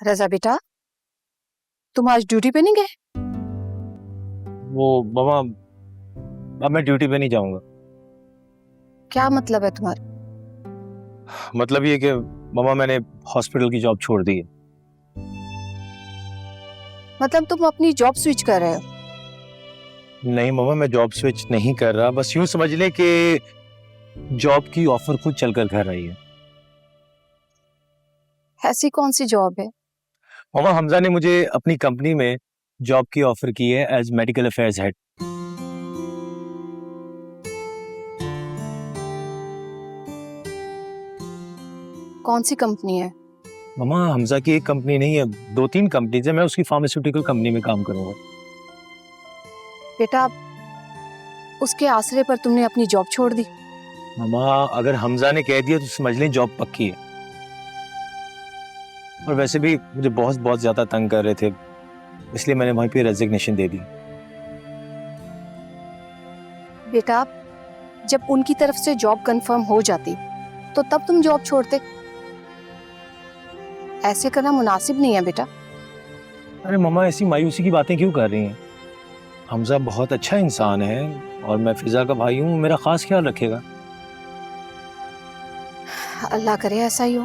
रजा बेटा, तुम आज ड्यूटी पे नहीं गए? वो मामा, अब मैं ड्यूटी पे नहीं जाऊंगा। क्या मतलब है तुम्हारा? मतलब ये कि मामा मैंने हॉस्पिटल की जॉब छोड़ दी है। मतलब तुम अपनी जॉब स्विच कर रहे हो? नहीं मामा, मैं जॉब स्विच नहीं कर रहा, बस यूं समझ लें कि जॉब की ऑफर खुद चलकर घर आई है। ऐसी कौन सी जॉब है? मामा, हमजा ने मुझे अपनी कंपनी में जॉब की ऑफर की है एज मेडिकल अफेयर्स हेड। कौन सी कंपनी है? मामा, हमजा की एक कंपनी नहीं है, 2-3 कंपनीज है। मैं उसकी फार्मास्यूटिकल कंपनी में काम करूंगा। बेटा, उसके आसरे पर तुमने अपनी जॉब छोड़ दी? मामा, अगर हमजा ने कह दिया तो समझ लें जॉब पक्की है। और वैसे भी मुझे बॉस बहुत ज्यादा तंग कर रहे थे, इसलिए मैंने वहीं पे रेजिग्नेशन दे दी। बेटा, जब उनकी तरफ से जॉब कंफर्म हो जाती तो तब तुम जॉब छोड़ते। ऐसे करना मुनासिब नहीं है बेटा। अरे मामा, ऐसी मायूसी की बातें क्यों कर रही हैं? हमजा बहुत अच्छा इंसान है और मैं फिजा का भाई हूँ, मेरा खास ख्याल रखेगा। अल्लाह करे ऐसा ही हो।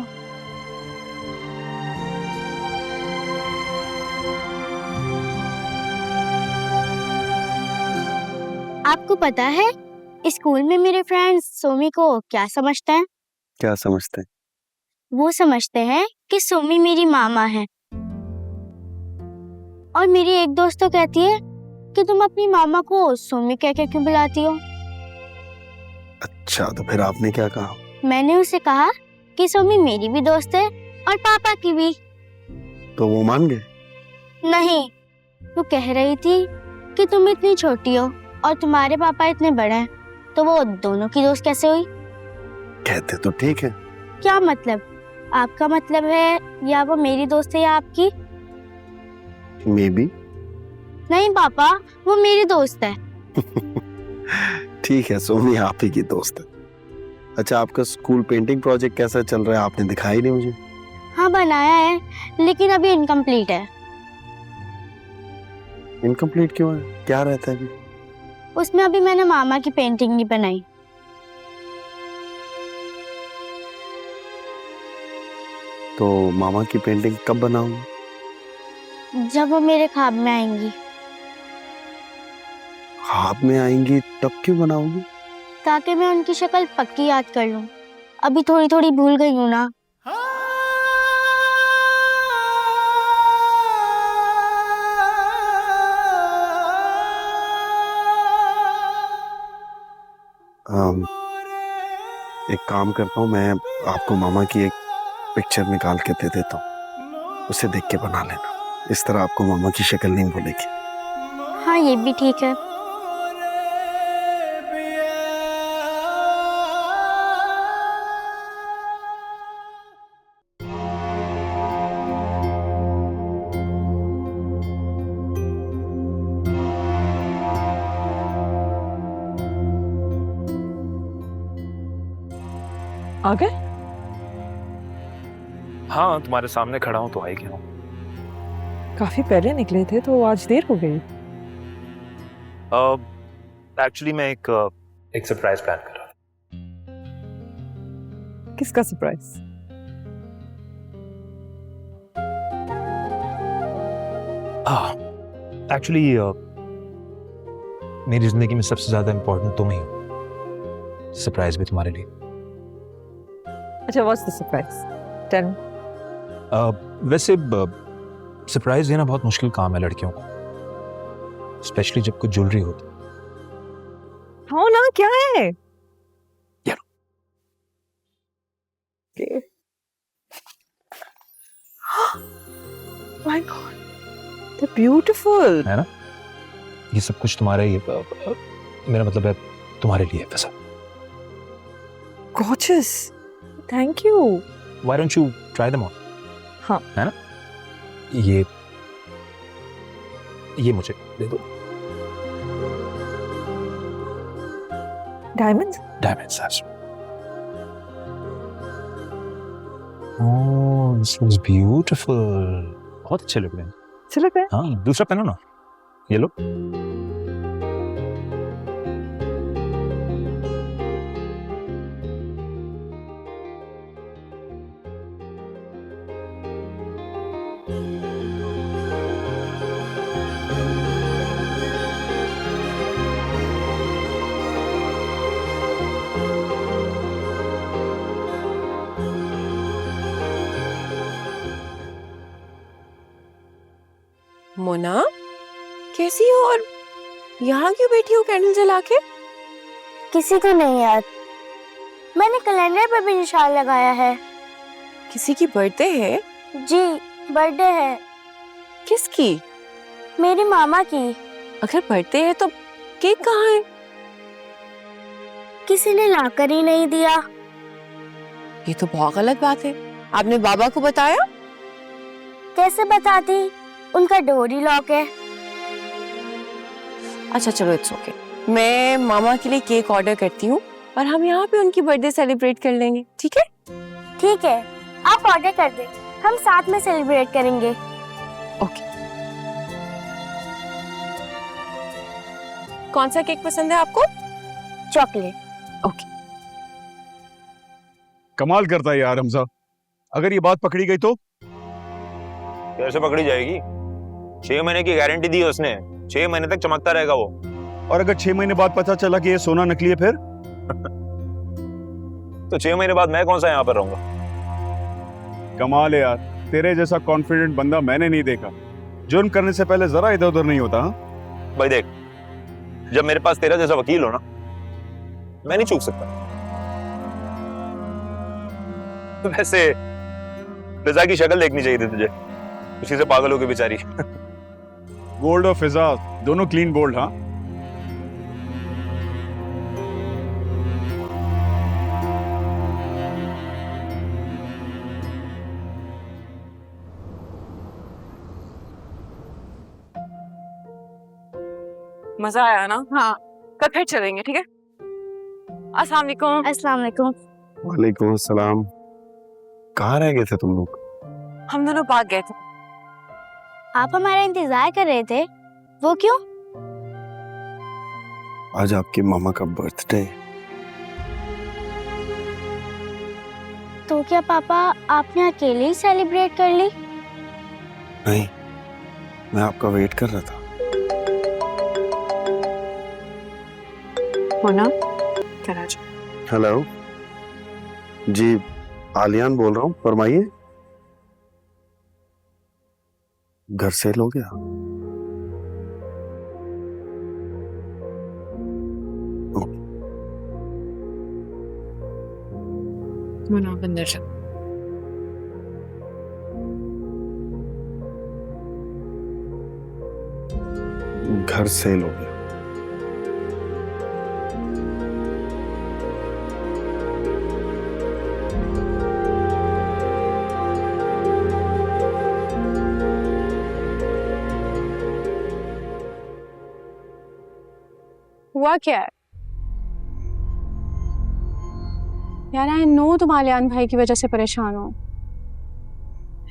आपको पता है स्कूल में मेरे फ्रेंड्स सोमी को क्या समझते हैं? क्या समझते हैं? वो समझते हैं कि सोमी मेरी मामा है। और मेरी एक दोस्त तो कहती है कि तुम अपनी मामा को सोमी कह के क्यों बुलाती हो? अच्छा, तो फिर आपने क्या कहा? मैंने उसे कहा कि सोमी मेरी भी दोस्त है और पापा की भी। तो वो मान गए? नहीं, वो कह रही थी कि तुम इतनी छोटी हो और तुम्हारे पापा इतने बड़े हैं, तो वो दोनों की दोस्त कैसे हुई? कहते तो ठीक है। क्या मतलब? आपका मतलब है या वो मेरी दोस्त है या आपकी? May be. नहीं पापा, वो मेरी दोस्त है। ठीक है, सोनी आप ही की दोस्त है। अच्छा, आपका स्कूल पेंटिंग प्रोजेक्ट कैसा चल रहा है? आपने दिखाई नहीं मुझे। हाँ बनाया है, लेकिन अभी इनकम्प्लीट है। इनकम्प्लीट क्यों है? क्या रहता है अभी? उसमें अभी मैंने मामा की पेंटिंग नहीं बनाई। तो मामा की पेंटिंग कब बनाऊंगा? जब वो मेरे ख्वाब में आएंगी। ख्वाब में आएंगी तब क्यों बनाओगी? ताकि मैं उनकी शक्ल पक्की याद कर लूं। अभी थोड़ी थोड़ी भूल गई हूँ ना। एक काम करता हूँ, मैं आपको मामा की एक पिक्चर निकाल के दे देता हूँ, उसे देख के बना लेना। इस तरह आपको मामा की शक्ल नहीं भूलेगी। हाँ ये भी ठीक है। आ गए? हाँ, तुम्हारे सामने खड़ा हूँ तो आई क्यों? काफी पहले निकले थे तो आज देर हो गई। एक्चुअली मैं एक सरप्राइज प्लान कर रहा किसका सरप्राइज? हूँ। एक्चुअली मेरी जिंदगी में सबसे ज्यादा इम्पोर्टेंट तुम ही हो। सरप्राइज भी तुम्हारे लिए। अच्छा, what's the surprise? Tell me. वैसे सरप्राइज देना बहुत मुश्किल काम है लड़कियों को, स्पेशली जब कुछ ज्वेलरी होती। हाँ ना, क्या है? यार। My God, they're beautiful. है ना? ये सब कुछ तुम्हारा ही है। मेरा मतलब है तुम्हारे लिए वैसा। Gorgeous. Thank you. Why don't you try them on? हाँ। है ना? ये मुझे दे दो। Diamonds? Diamonds, that's right. Oh, This looks beautiful. बहुत अच्छे लग रहे हैं। अच्छा लग रहा है? हाँ, दूसरा पहनो ना। ये लो। मोना, कैसी हो और यहाँ क्यों बैठी हो कैंडल जला के? किसी को नहीं याद, मैंने कैलेंडर पर भी निशान लगाया है। किसी की बर्थडे है? जी, बर्थडे है किसकी? मेरी मामा की। अगर बर्थडे है तो केक कहाँ है? किसी ने लाकर ही नहीं दिया। ये तो बहुत गलत बात है। आपने बाबा को बताया? कैसे बताती, उनका डोरी लॉक है। अच्छा चलो, इट्स ओके। मैं मामा के लिए केक ऑर्डर करती हूँ और हम यहाँ पे उनकी बर्थडे सेलिब्रेट कर लेंगे, ठीक है? ठीक है, आप ऑर्डर कर दें, हम साथ में सेलिब्रेट करेंगे। ओके। कौन सा केक पसंद है आपको? चॉकलेट। ओके। कमाल करता है यार हमजा। अगर ये बात पकड़ी गई तो? कैसे पकड़ी जाएगी? 6 महीने की गारंटी दी है उसने। 6 महीने तक चमकता रहेगा वो। और अगर 6 महीने बाद पता चला कि ये सोना नकली है फिर? तो 6 महीने बाद मैं कौन सा यहाँ पर रहूंगा? कमाल है यार, तेरे जैसा कॉन्फिडेंट बंदा मैंने नहीं देखा। जुर्म करने से पहले जरा इधर उधर नहीं होता। हाँ भाई देख, जब मेरे पास तेरा जैसा वकील हो ना, मैं नहीं चूक सकता। वैसे फिजा की शक्ल देखनी चाहिए थी तुझे, उसी से पागल हो गई बेचारी। गोल्ड और फिजा दोनों क्लीन बोल्ड। हाँ मजा आया ना? हाँ। कल फिर चलेंगे, ठीक है? अस्सलाम वालेकुम। अस्सलाम वालेकुम। वालेकुम अस्सलाम। कहाँ रह गए थे तुम लोग? हम दोनों भाग गए थे। आप हमारा इंतजार कर रहे थे, वो क्यों? आज आपकी मामा का बर्थडे है। तो क्या पापा आपने अकेले ही सेलिब्रेट कर ली? नहीं, मैं आपका वेट कर रहा था। मोना, चला जा। हेलो जी, आलियान बोल रहा हूँ, फरमाइए। घर सेल हो गया? मोना, अंदर जा। घर सेल हो गया। हुआ क्या है यार? आई नो तुम आलियान भाई की वजह से परेशान हो।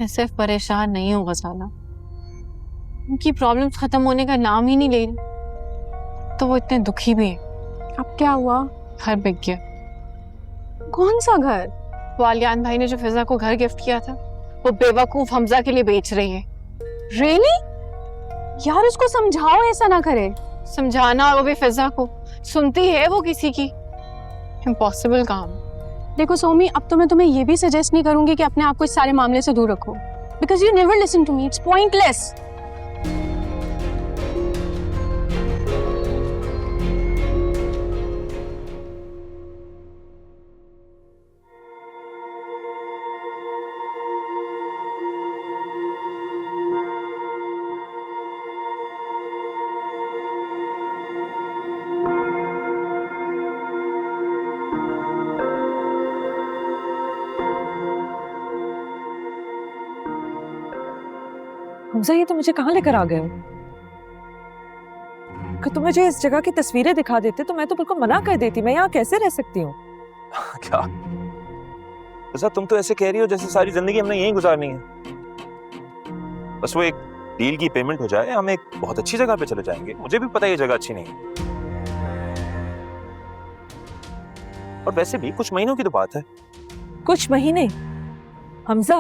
मैं सिर्फ परेशान नहीं हूँ गजाला, उनकी प्रॉब्लम्स खत्म होने का नाम ही नहीं ले रही, तो वो इतने दुखी भी हैं। अब क्या हुआ? घर बिक गया। कौन सा घर? वो आलियान भाई ने जो फिजा को घर गिफ्ट किया था, वो बेवकूफ हमजा के लिए बेच रही है। रियली? यार उसको समझाओ ऐसा ना करे। समझाना, और वो भी फिजा को, सुनती है वो किसी की? इम्पॉसिबल काम। देखो सोमी, अब तो मैं तुम्हें ये भी सजेस्ट नहीं करूंगी कि अपने आप को इस सारे मामले से दूर रखो, because you never listen to me, it's pointless. Hamza, ये तो मुझे कहाँ लेकर आ गए हो? कि तुम मुझे इस जगह की तस्वीरें दिखा देते तो मैं तो बिल्कुल मना कर देती। मैं यहाँ कैसे रह सकती हूँ? क्या? फिजा तुम तो ऐसे कह रही हो जैसे सारी जिंदगी हमने यहीं गुजारनी है। बस वो एक डील की पेमेंट हो जाए, हम एक बहुत अच्छी जगह पे चले जाएंगे। मुझे भी पता है ये जगह अच्छी नहीं है, और वैसे भी कुछ महीनों की तो बात है। कुछ महीने? हमजा,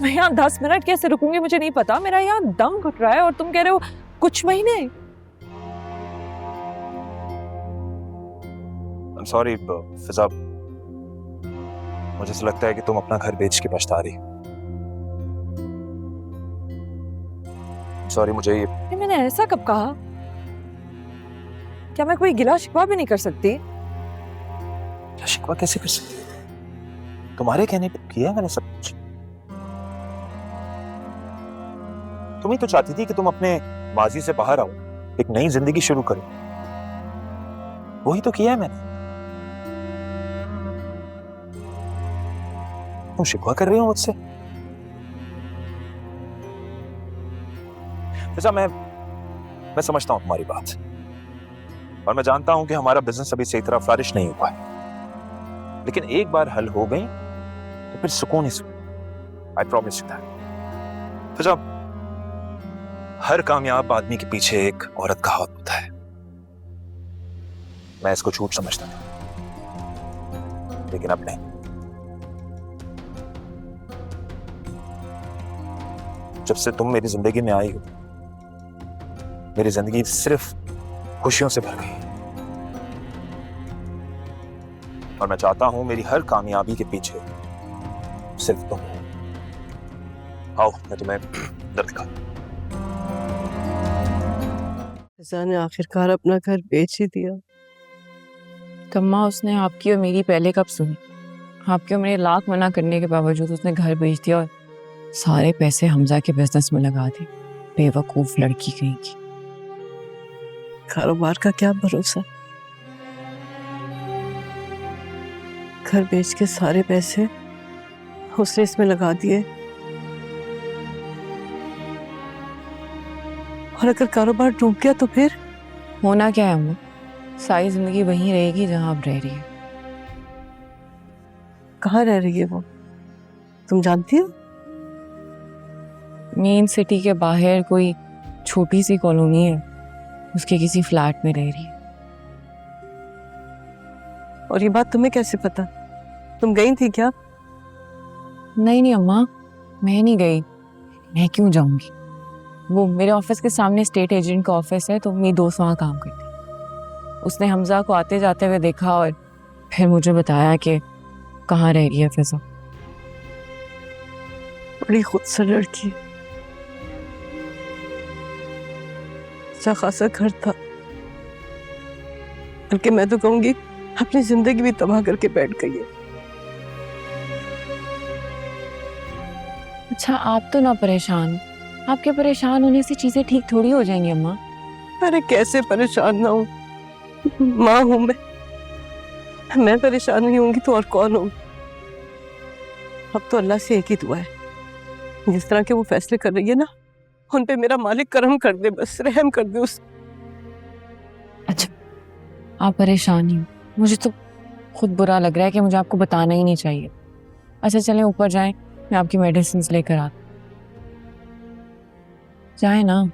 मैं यहाँ 10 मिनट कैसे रुकूंगी मुझे नहीं पता। मेरा यहाँ दम घुट रहा है और तुम कह रहे हो कुछ महीने। I'm sorry, फिजा, मुझे ऐसा लगता है कि तुम अपना घर बेच के पछता रही हो। सॉरी, मुझे ये मैंने ऐसा कब कहा? क्या मैं कोई गिला शिकवा भी नहीं कर सकती? शिकवा कैसे कर सकती है? तुम्हारे कहने पे किया मैंने सब कुछ। तुम ही तो चाहती थी कि तुम अपने माजी से बाहर आओ, एक नई जिंदगी शुरू करो। वही तो किया है मैंने। तुम शिकवा कर रही हो मुझसे? जैसा मैं समझता हूं तुम्हारी बात, और मैं जानता हूं कि हमारा बिजनेस अभी सही तरह फ्लरिश नहीं हुआ है, लेकिन एक बार हल हो गई तो फिर सुकून ही सुकून। I promise you that. तो जब हर कामयाब आदमी के पीछे एक औरत का हाथ होता है, मैं इसको झूठ समझता था, लेकिन अब नहीं। जब से तुम मेरी जिंदगी में आई हो, मेरी जिंदगी सिर्फ खुशियों से भर गई, और मैं चाहता हूं मेरी हर कामयाबी के पीछे सिर्फ तुम हो। आओ, मैं तुम्हें अंदर दिखाता हूं। फिजा ने आखिरकार अपना घर बेच ही दिया। कम्मा, उसने आपकी और मेरी पहले कब सुनी? आपके और मेरे लाख मना करने के बावजूद उसने घर बेच दिया और सारे पैसे हमजा के बिजनेस में लगा दिए। बेवकूफ लड़की कहीं की। कारोबार का क्या भरोसा? घर बेच के सारे पैसे उसने इसमें लगा दिए, और अगर कारोबार डूब गया तो फिर होना क्या है अम्मा? सारी जिंदगी वहीं रहेगी जहां आप रह रही है। कहाँ रह रही है वो, तुम जानती हो? मेन सिटी के बाहर कोई छोटी सी कॉलोनी है, उसके किसी फ्लैट में रह रही है। और ये बात तुम्हें कैसे पता? तुम गई थी क्या? नहीं अम्मा, मैं नहीं गई। मैं क्यों जाऊंगी? वो मेरे ऑफिस के सामने स्टेट एजेंट का ऑफिस है, तो मेरी दोस्त वहाँ काम करती। उसने हमजा को आते जाते हुए देखा और फिर मुझे बताया कि कहाँ रह रही है फिजा। बड़ी खूबसूरत लड़की, अच्छा खासा घर था, बल्कि मैं तो कहूंगी अपनी जिंदगी भी तबाह करके बैठ गई है। अच्छा, आप तो ना परेशान। आपके परेशान होने से चीजें ठीक थोड़ी हो जाएंगी अम्मा। अरे कैसे परेशान ना हूँ, माँ हूँ मैं परेशान नहीं होंगी तो और कौन होगी? अब तो अल्लाह से एक ही दुआ है, जिस तरह के वो फैसले कर रही है ना, उन पे मेरा मालिक करम कर दे, बस रहम कर दे उस। अच्छा, आप परेशान ही हो। मुझे तो खुद बुरा लग रहा है कि मुझे आपको बताना ही नहीं चाहिए। अच्छा चलें ऊपर जाएं, मैं आपकी मेडिसिन लेकर आता। जाए ना।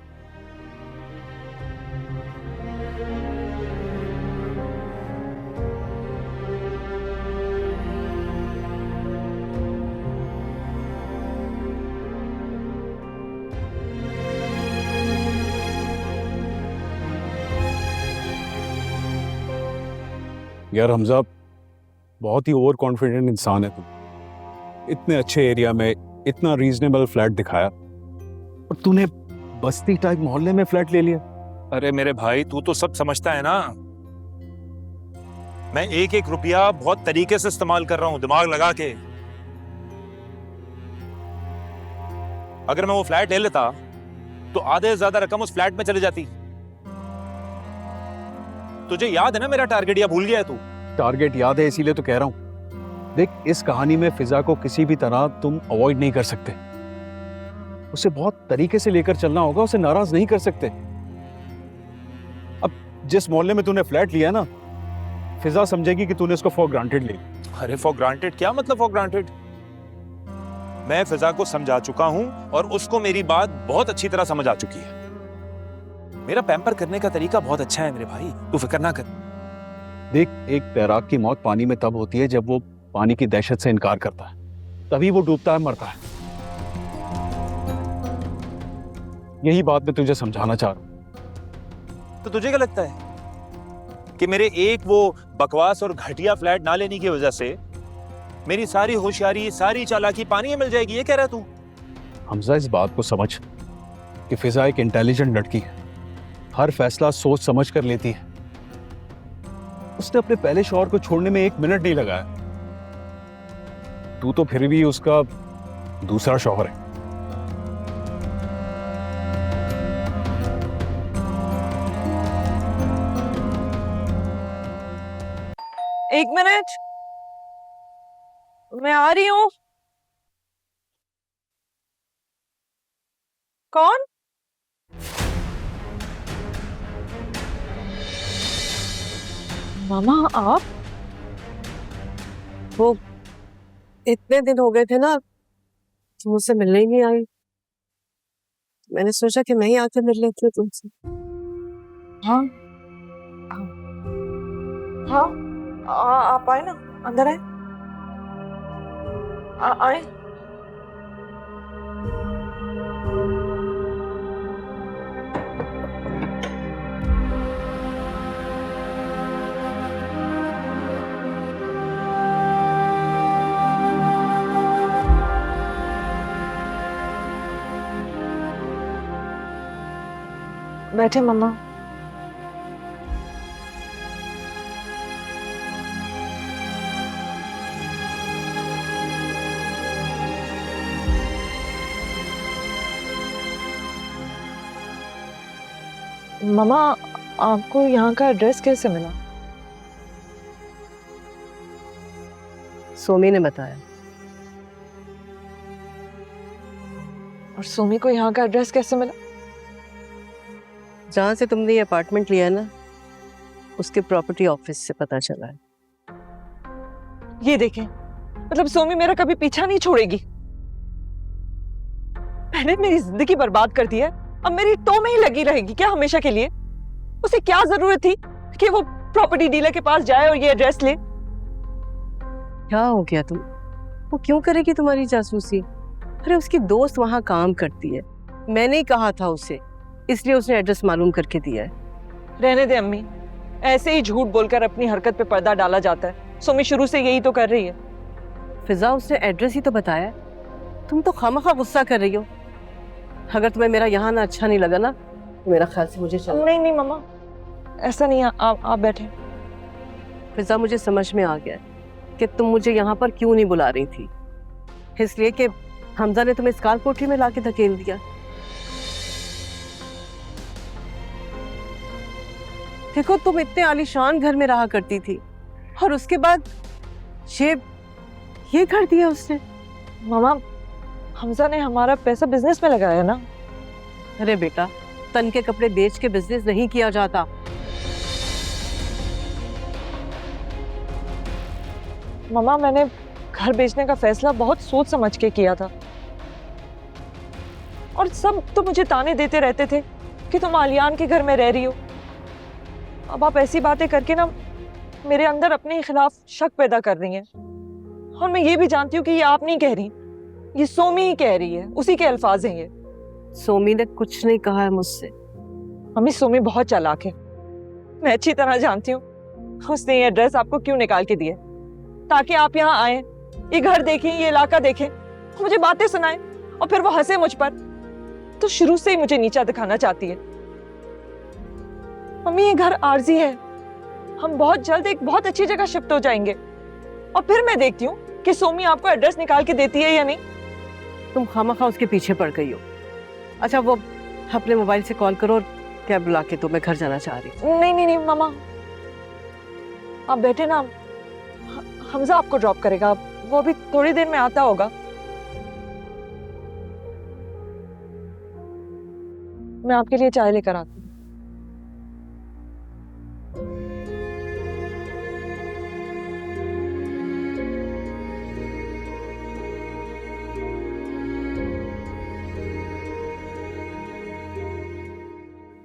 यार हमजा, बहुत ही ओवर कॉन्फिडेंट इंसान है तुम। इतने अच्छे एरिया में इतना रीजनेबल फ्लैट दिखाया, और तूने बस्ती टाइप मोहल्ले में फ्लैट ले लिया। अरे मेरे भाई, तू तो सब समझता है ना। मैं एक एक रुपया बहुत तरीके से इस्तेमाल कर रहा हूं, दिमाग लगा के। अगर मैं वो फ्लैट ले लेता तो आधे से ज्यादा रकम उस फ्लैट में चली जाती। तुझे याद है ना मेरा टारगेट, या भूल गया है तू? टारगेट याद है, इसीलिए तो कह रहा हूं। देख, इस कहानी में फिजा को किसी भी तरह तुम अवॉइड नहीं कर सकते। उसे बहुत तरीके से लेकर चलना होगा, उसे नाराज नहीं कर सकते। अब जिस मोहल्ले में तूने फ्लैट लिया ना, फिजा समझेगी कि तूने उसको फॉर ग्रांटेड लिया। अरे फॉर ग्रांटेड क्या मतलब फॉर ग्रांटेड? मैं फिजा को समझा चुका हूं और उसको मेरी बात बहुत अच्छी तरह समझ आ चुकी है। मेरा पैम्पर करने का तरीका बहुत अच्छा है मेरे भाई, तू फिक्र ना कर। देख, एक तैराक की मौत पानी में तब होती है जब वो पानी की दहशत से इनकार करता है, तभी वो डूबता है, मरता है। यही बात मैं तुझे समझाना चाह रहा हूं। तो तुझे क्या लगता है कि मेरे एक वो बकवास और घटिया फ्लैट ना लेने की वजह से मेरी सारी होशियारी, सारी चालाकी पानी में मिल जाएगी? ये कह रहा तू? हमजा, इस बात को समझ कि फिजा एक इंटेलिजेंट लड़की है, हर फैसला सोच समझ कर लेती है। उसने अपने पहले शौहर को छोड़ने में 1 मिनट नहीं लगाया। तू तो फिर भी उसका दूसरा शौहर है। एक मिनट, मैं आ रही हूँ। कौन? मामा आप? वो इतने दिन हो गए थे ना, तुम मुझसे मिलने ही नहीं आई। मैंने सोचा कि मैं ही आकर मिल लेती हूँ तुमसे। हाँ हाँ, आप आए ना, अंदर आए। आए। बैठे मम्मा। मामा, आपको यहाँ का एड्रेस कैसे मिला? सोमी ने बताया। और सोमी को यहाँ का एड्रेस कैसे मिला? जहां से तुमने ये अपार्टमेंट लिया है ना, उसके प्रॉपर्टी ऑफिस से पता चला है। ये देखें, मतलब सोमी मेरा कभी पीछा नहीं छोड़ेगी। पहले मेरी जिंदगी बर्बाद कर दी है, अब मेरी टो में ही लगी रहेगी क्या हमेशा के लिए? उसे क्या जरूरत थी कि वो प्रॉपर्टी डीलर के पास जाए और ये एड्रेस ले? क्या हो गया तुम? वो क्यों करेगी तुम्हारी जासूसी? अरे उसकी दोस्त वहां काम करती है, मैंने ही कहा था उसे, इसलिए उसने एड्रेस मालूम करके दिया है। रहने दे अम्मी, ऐसे ही झूठ बोलकर अपनी हरकत पे पर्दा डाला जाता है। सोमी शुरू से यही तो कर रही है। फिजा, उसने एड्रेस ही तो बताया। तुम तो खामखा गुस्सा कर रही हो। अगर तुम्हें मेरा यहाँ ना अच्छा नहीं लगा ना, तो मेरा ख्याल से मुझे चलो। नहीं नहीं मम्मा, ऐसा नहीं है, आप बैठे। फिजा, मुझे समझ में आ गया कि तुम मुझे यहाँ पर क्यों नहीं बुला रही थी। इसलिए कि हमजा ने तुम्हें स्काल कोठरी में लाके धकेल दिया। देखो, तुम इतने आलीशान घर में रहा करती थी और उसके बाद ये कर दिया उसने। मामा, हमजा ने हमारा पैसा बिजनेस में लगाया ना। अरे बेटा, तन के कपड़े बेच के बिजनेस नहीं किया जाता। मामा, मैंने घर बेचने का फैसला बहुत सोच समझ के किया था, और सब तो मुझे ताने देते रहते थे कि तुम आलियान के घर में रह रही हो। अब आप ऐसी बातें करके ना मेरे अंदर अपने ही खिलाफ शक पैदा कर रही हैं। और मैं ये भी जानती हूँ कि ये आप नहीं कह रही, ये सोमी ही कह रही है, उसी के अल्फाज हैं ये। सोमी ने कुछ नहीं कहा है मुझसे। मम्मी, सोमी बहुत चालाक है, मैं अच्छी तरह जानती हूँ। उसने ये एड्रेस आपको क्यों निकाल के दिया, ताकि आप यहाँ आए, ये घर देखें, ये इलाका देखें, मुझे बातें सुनाएं और फिर वो हंसे मुझ पर। तो शुरू से ही मुझे नीचा दिखाना चाहती है। मम्मी, ये घर आरजी है, हम बहुत जल्द एक बहुत अच्छी जगह शिफ्ट हो जाएंगे, और फिर मैं देखती हूँ कि सोमी आपको एड्रेस निकाल के देती है या नहीं। तुम खामखा उसके पीछे पड़ गई हो। अच्छा, वो अपने मोबाइल से कॉल करो और कैब बुला के, तो मैं घर जाना चाह रही हूँ। नहीं नहीं नहीं मामा, आप बैठे ना, हमजा आपको ड्रॉप करेगा, वो अभी थोड़ी देर में आता होगा। मैं आपके लिए चाय लेकर आती हूँ।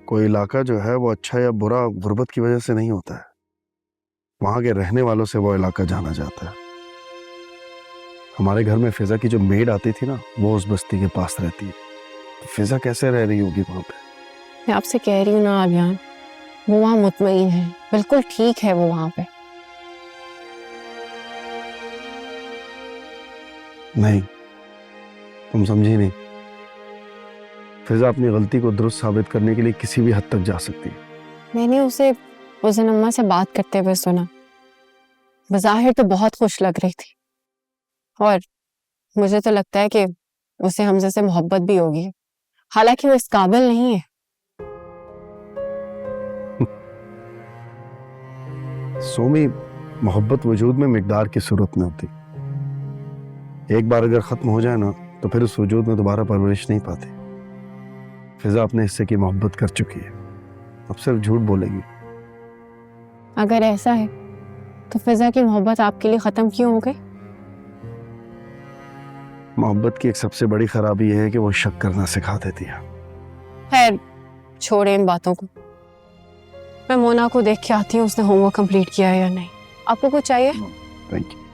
कोई इलाका जो है वो अच्छा या बुरा गुर्बत की वजह से नहीं होता है, वहां के रहने वालों से वो इलाका जाना जाता है। हमारे घर में फिजा की जो मेड आती थी ना, वो उस बस्ती के पास रहती है। तो फिजा कैसे रह रही होगी वहां पे? मैं आपसे कह रही हूँ ना आलियान, वो वहाँ मुतमईन है, बिल्कुल ठीक है वो वहाँ पे। नहीं, तुम समझी नहीं। फिजा अपनी गलती को दुरुस्त साबित करने के लिए किसी भी हद तक जा सकती है। मैंने उसे उस दिन अम्मा से बात करते हुए सुना, बज़ाहिर तो बहुत खुश लग रही थी, और मुझे तो लगता है कि उसे हमसे से मोहब्बत भी होगी, हालांकि वो इस काबिल नहीं है। सोमी, मोहब्बत वजूद में मिकदार की सूरत में होती। एक बार अगर खत्म हो जाए ना, तो फिर उस वजूद में दोबारा परवरिश नहीं पाती। फिजा अपने हिस्से की मोहब्बत कर चुकी है, अब सिर्फ झूठ बोलेगी। अगर ऐसा है तो फिजा की मोहब्बत आपके लिए खत्म क्यों हो गई? मोहब्बत की एक सबसे बड़ी खराबी है कि वो शक करना सिखा देती है। खैर छोड़े इन बातों को, मैं मोना को देख के आती हूँ, उसने होमवर्क कंप्लीट किया है या नहीं। आपको कुछ चाहिए? Thank you.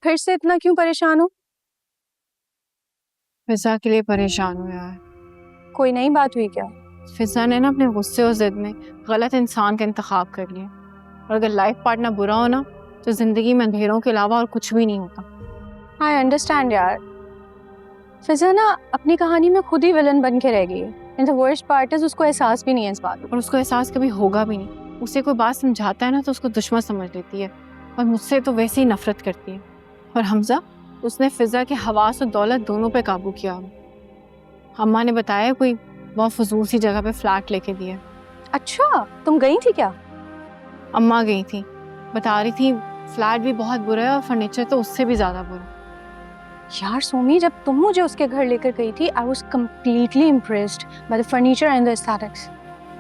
फिर से इतना क्यों परेशान हो? फिजा के लिए परेशान हूँ यार। कोई नई बात हुई क्या? फिजा ने ना अपने गुस्से और जिद में गलत इंसान का इंतखाब कर लिया, और अगर लाइफ पार्टनर बुरा हो ना, तो जिंदगी में अंधेरों के अलावा और कुछ भी नहीं होता। आई अंडरस्टैंड यार। फिजा ना अपनी कहानी में खुद ही विलन बन के रह गई है। And the worst part is उसको एहसास भी नहीं है इस बात का। और उसको एहसास कभी होगा भी नहीं। उसे कोई बात समझाता है ना, तो उसको दुश्मन समझ लेती है, और मुझसे तो वैसे ही नफरत करती है। और हमजा, उसने फिजा के हवास और दौलत दोनों पे काबू किया। अम्मा ने बताया कोई बहुत फजूल सी जगह पे फ्लैट लेके दिया। अच्छा, तुम गई थी क्या? अम्मा गई थी, बता रही थी फ्लैट भी बहुत बुरा है और फर्नीचर तो उससे भी ज्यादा बुरा। यार सोमी, जब तुम मुझे उसके घर लेकर गई थी, I was completely impressed by the furniture and the aesthetics.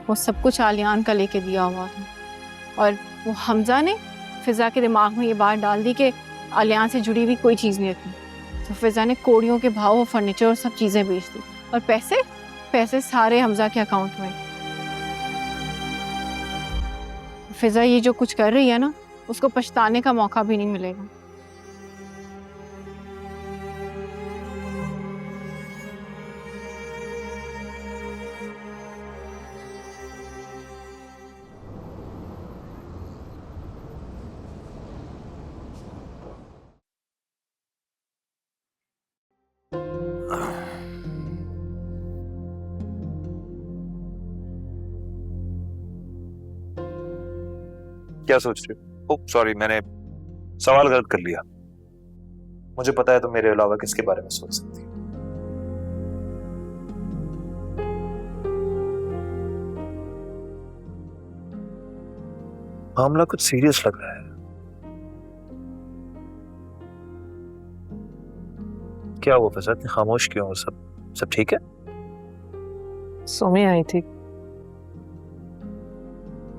वो सब कुछ आलियान का लेके दिया हुआ था, और वो हमजा ने फिजा के दिमाग में ये बात डाल दी कि आलियान से जुड़ी हुई कोई चीज़ नहीं रखनी। तो फिजा ने कोड़ियों के भाव और फर्नीचर और सब चीज़ें बेच दी, और पैसे सारे हमजा के अकाउंट में। फिजा ये जो कुछ कर रही है ना, उसको पछताने का मौका भी नहीं मिलेगा। क्या सोच रही हो? ओह सॉरी, मैंने सवाल गलत कर लिया। मुझे पता है तुम मेरे अलावा किसके बारे में सोच सकती हो। मामला कुछ सीरियस लग रहा है। क्या हुआ फैसला, इतनी खामोश क्यों हो? सब ठीक है? सोमी आई थी।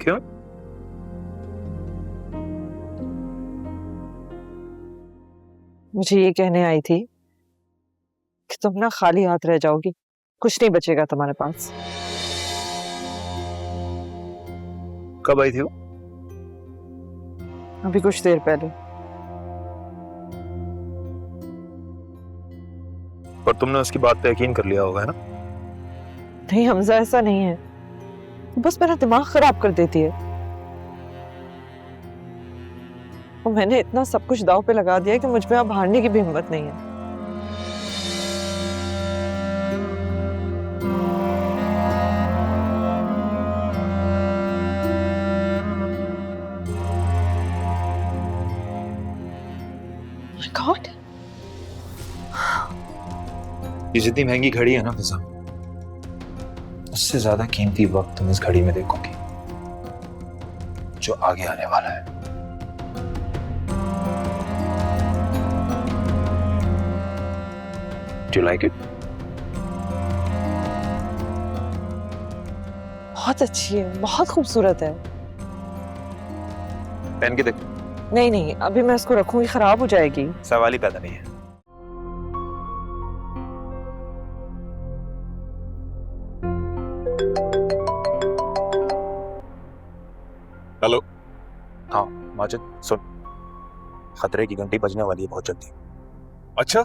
क्यों? मुझे ये कहने आई थी कि तुम ना खाली हाथ रह जाओगी, कुछ नहीं बचेगा तुम्हारे पास। कब आई थी वो? अभी कुछ देर पहले। पर तुमने उसकी बात पे यकीन कर लिया होगा, है ना? नहीं हमजा, ऐसा नहीं है, बस मेरा दिमाग खराब कर देती है। और मैंने इतना सब कुछ दांव पे लगा दिया कि मुझ में अब हारने की भी हिम्मत नहीं है। My God! ये जितनी महंगी घड़ी है ना फिजा, उससे ज्यादा कीमती वक्त तुम इस घड़ी में देखोगी जो आगे आने वाला है। Do you like it? बहुत अच्छी है, बहुत खूबसूरत है। पहन के देख। नहीं नहीं, अभी मैं इसको रखूंगी, खराब हो जाएगी। सवाल ही पैदा नहीं है। हेलो। हाँ माजिद सुन, खतरे की घंटी बजने वाली है बहुत जल्दी। अच्छा,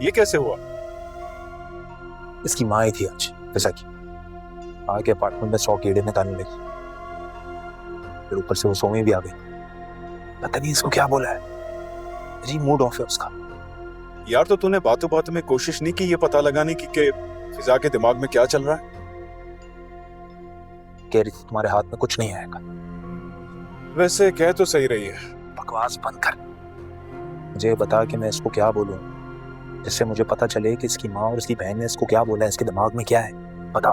ये कैसे हुआ? इसकी माँ आई थी आज फिजा की, आके अपार्टमेंट में 100 कीड़े निकालने लगी, फिर ऊपर से वो सोमी भी आ गई। पता नहीं इसको क्या बोला है, जी मूड ऑफ है उसका। यार तो तूने बातों बातों में कोशिश नहीं की ये पता लगाने की कि फिजा के दिमाग में क्या चल रहा है? कह रही थी तुम्हारे हाथ में कुछ नहीं आएगा। वैसे कह तो सही रही है। बकवास बंद कर, मुझे बता कि मैं इसको क्या बोलूं जिससे मुझे पता चले कि इसकी माँ और इसकी बहन ने इसको क्या बोला है, इसके दिमाग में क्या है, बता।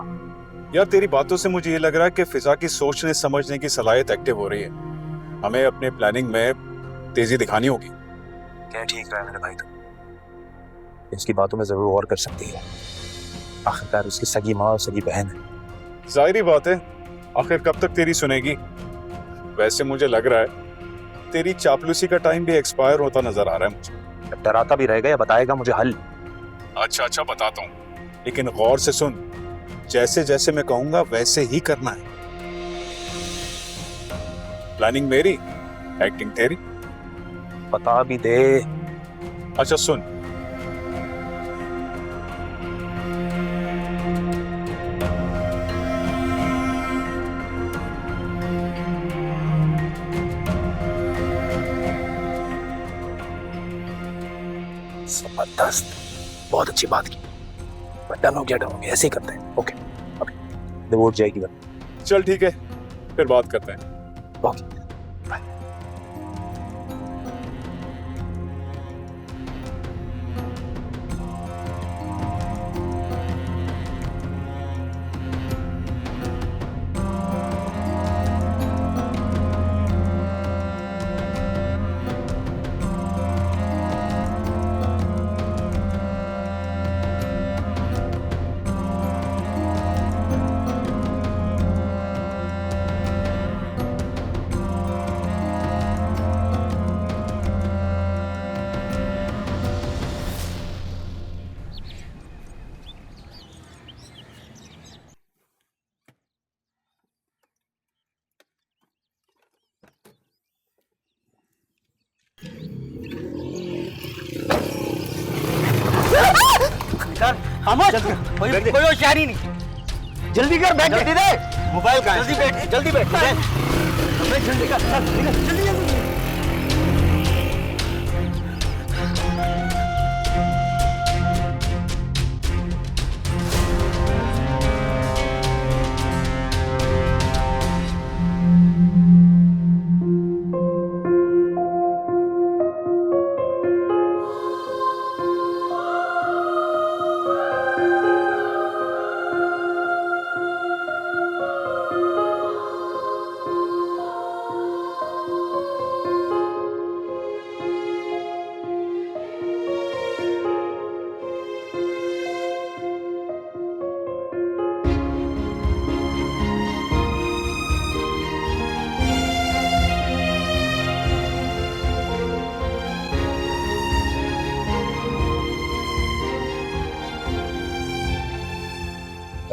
यार तेरी बातों से मुझे ये लग रहा है कि फिजा की सोचने समझने की सलाहियत एक्टिव हो रही है। हमें अपने प्लानिंग में तेजी दिखानी होगी। क्या ठीक रहा है मेरे भाई, तुम इसकी बातों में जरूर गौर कर सकती है, आखिरकार उसकी सगी माँ और सगी बहन है। जाहिर बात है, आखिर कब तक तेरी सुनेगी। वैसे मुझे लग रहा है तेरी चापलूसी का टाइम भी एक्सपायर होता नजर आ रहा है मुझे। अब डराता भी रहेगा या बताएगा मुझे हल? अच्छा बताता हूँ, लेकिन गौर से सुन, जैसे जैसे मैं कहूंगा वैसे ही करना है। प्लानिंग मेरी, एक्टिंग तेरी। बता भी दे। अच्छा सुन, जबरदस्त, बहुत अच्छी बात की। डन हो गया, डन हो गया, ऐसे ही करते हैं। ओके, अभी डिवोर्स जाएगी बात। चल ठीक है, फिर बात करते हैं। Okay bye. कोई होशियारी नहीं। जल्दी कर, बैठ, जल्दी दे मोबाइल का। जल्दी बैठ, जल्दी बैठ, जल्दी कर, जल्दी जल्दी।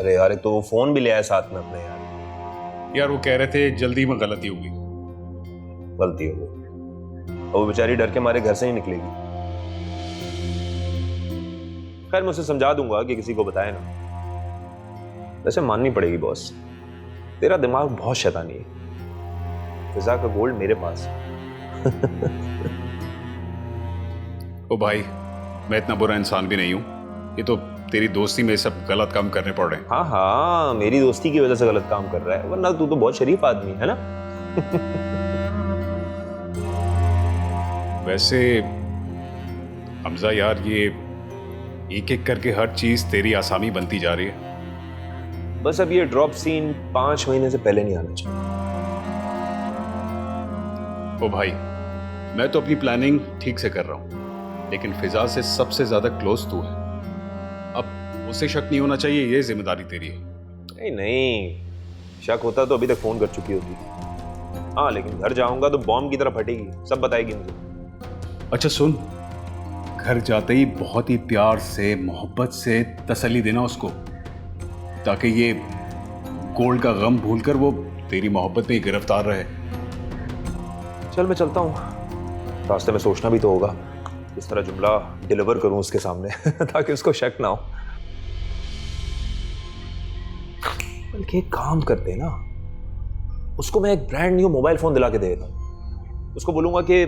अरे यार, तो फोन भी ले आया साथ में अपने। यार वो कह रहे थे जल्दी में गलती हो गई। गलती हो गई, और वो बेचारी डर के मारे घर से नहीं निकलेगी। खैर मैं उसे समझा दूंगा कि किसी को बताए ना। वैसे माननी पड़ेगी बॉस, तेरा दिमाग बहुत शैतानी है। फिजा का गोल्ड मेरे पास है। ओ भाई, मैं इतना बुरा इंसान भी नहीं हूं। ये तो तेरी दोस्ती में सब गलत काम करने पड़ रहे हैं। हाँ हाँ, मेरी दोस्ती की वजह से गलत काम कर रहा है, वरना तू तो बहुत शरीफ आदमी है ना। वैसे हमजा यार, ये एक एक करके हर चीज तेरी आसामी बनती जा रही है। बस अब ये ड्रॉप सीन 5 महीने से पहले नहीं आना चाहिए। ओ भाई, मैं तो अपनी प्लानिंग ठीक से कर रहा हूं, लेकिन फिजा से सबसे ज्यादा क्लोज तू है। अब उसे शक नहीं होना चाहिए, ये जिम्मेदारी तेरी है। नहीं, शक होता तो अभी तक फोन कर चुकी होती। हाँ, लेकिन घर जाऊंगा तो बॉम्ब की तरह फटेगी, सब बताएगी मुझे। अच्छा सुन, घर जाते ही बहुत ही प्यार से मोहब्बत से तसल्ली देना उसको, ताकि ये गोल्ड का गम भूलकर वो तेरी मोहब्बत में गिरफ्तार रहे। चल मैं चलता हूँ, रास्ते में सोचना भी तो होगा किस तरह जुमला डिलीवर करूं उसके सामने ताकि उसको शक ना हो। बल्कि एक काम करते ना, उसको मैं एक ब्रांड न्यू मोबाइल फोन दिला के दे देता हूं। उसको बोलूंगा कि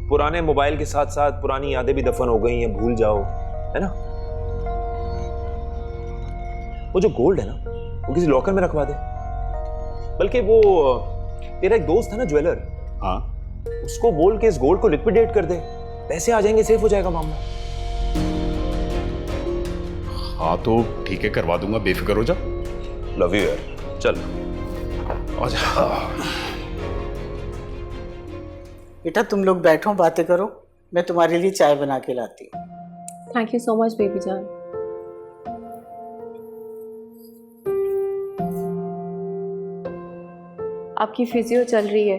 पुराने मोबाइल के साथ साथ पुरानी यादें भी दफन हो गई हैं, भूल जाओ, है ना। वो जो गोल्ड है ना, वो किसी लॉकर में रखवा दे। बल्कि वो तेरा एक दोस्त है ना ज्वेलर, हाँ, उसको बोल के इस गोल्ड को लिक्विडेट कर दे, पैसे आ जाएंगे, सेफ हो जाएगा मामला। हाँ तो ठीक है, करवा दूंगा, बेफिक्र हो जा। लव यू यार, चल आजा। बेटा तुम लोग बैठो, बातें करो, मैं तुम्हारे लिए चाय बना के लाती हूँ। Thank you so much baby जान। आपकी फिजियो चल रही है,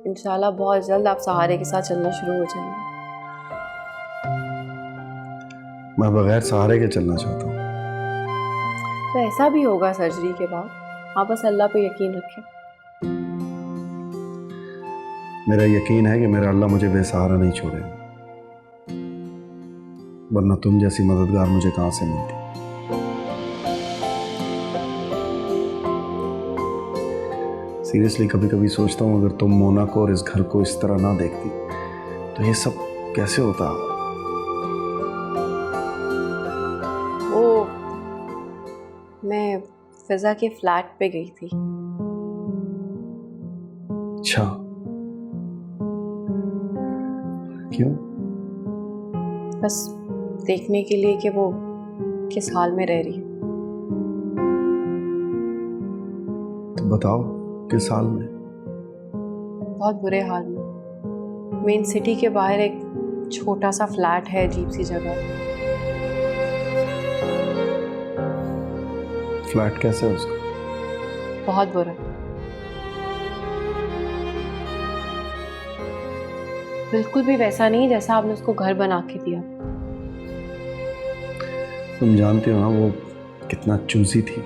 इंशाल्लाह बहुत जल्द आप सहारे के साथ चलना शुरू हो जाएंगे। मैं बगैर सहारे के चलना चाहता हूँ। तो ऐसा भी होगा सर्जरी के बाद, आप बस अल्लाह पे यकीन रखें। मेरा यकीन है कि मेरा अल्लाह मुझे बेसहारा नहीं छोड़ेगा, वरना तुम जैसी मददगार मुझे कहाँ से मिलती। सीरियसली कभी कभी सोचता हूँ, अगर तुम मोना को और इस घर को इस तरह ना देखती तो ये सब कैसे होता। वो मैं फिजा के फ्लैट पे गई थी। अच्छा, क्यों? बस देखने के लिए कि वो किस हाल में रह रही है। तो बताओ किस हाल में? बहुत बुरे हाल में। मेन सिटी के बाहर एक छोटा सा फ्लैट है, अजीब सी जगह। फ्लैट कैसे है उसका? बहुत बुरा, बिल्कुल भी वैसा नहीं जैसा आपने उसको घर बना के दिया। तुम जानते हो ना वो कितना चूजी थी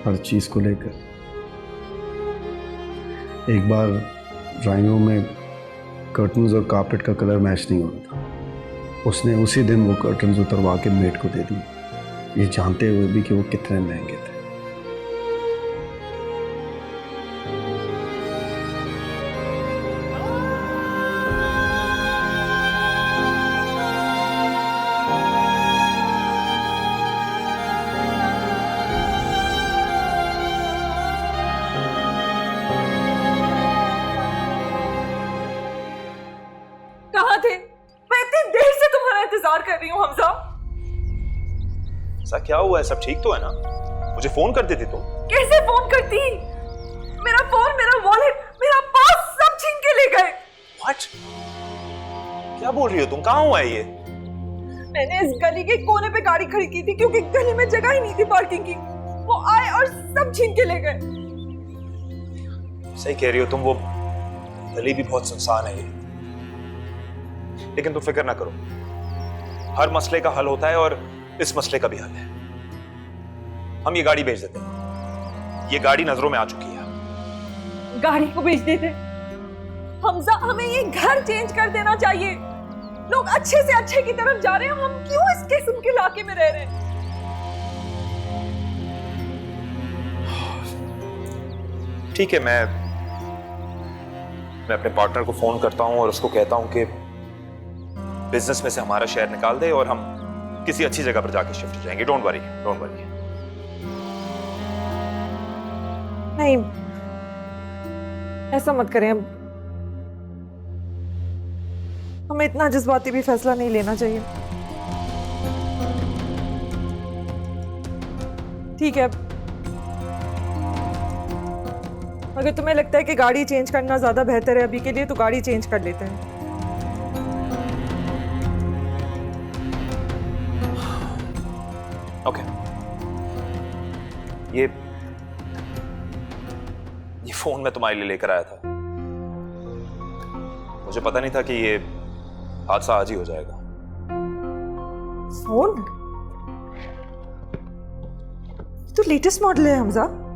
हर चीज को लेकर। एक बार ड्राइंग रूम में कर्टन्स और कारपेट का कलर मैच नहीं हो रहा था, उसने उसी दिन वो कर्टन्स उतरवा के मेड को दे दी, ये जानते हुए भी कि वो कितने महंगे थे। कहाँ थे? मैं इतनी देर से तुम्हारा इंतजार कर रही हूँ हमजा। ऐसा क्या हुआ है? सब ठीक तो है ना? मुझे फोन कर देती तुम। कैसे फोन करती? मेरा फोन, मेरा वॉलेट, मेरा पर्स सब छीन के ले गए। What? क्या बोल रही हो तुम? कहाँ हुआ है ये? मैंने इस गली के कोने पे गाड़ी खड़ी की थी क्योंकि गली में जगह ही नहीं थी पार्किंग की। वो आए और सब छीन के ले गए। सही कह रही हो तुम, वो गली भी बहुत सुनसान है ये। लेकिन तुम फिक्र ना करो, हर मसले का हल होता है और इस मसले का भी हल है। हम ये गाड़ी बेच देते हैं, ये गाड़ी नजरों में आ चुकी है। गाड़ी को बेच देते? हमजा, हमें ये घर चेंज कर देना चाहिए। लोग अच्छे से अच्छे की तरफ जा रहे हैं, हम क्यों इस किस्म के इलाके में रह रहे हैं? ठीक है, मैं अपने पार्टनर को फोन करता हूं और उसको कहता हूं कि बिजनेस में से हमारा शेयर निकाल दे और हम किसी अच्छी जगह पर जाके शिफ्ट हो जाएंगे। Don't worry, don't worry. नहीं, ऐसा मत करें। हमें इतना जज्बाती भी फैसला नहीं लेना चाहिए। ठीक है, अगर तुम्हें लगता है कि गाड़ी चेंज करना ज्यादा बेहतर है अभी के लिए, तो गाड़ी चेंज कर लेते हैं। ओके, ये फोन मैं तुम्हारे लिए लेकर आया था। मुझे पता नहीं था कि ये हादसा आज ही हो जाएगा। फोन? तो लेटेस्ट मॉडल है हमजा।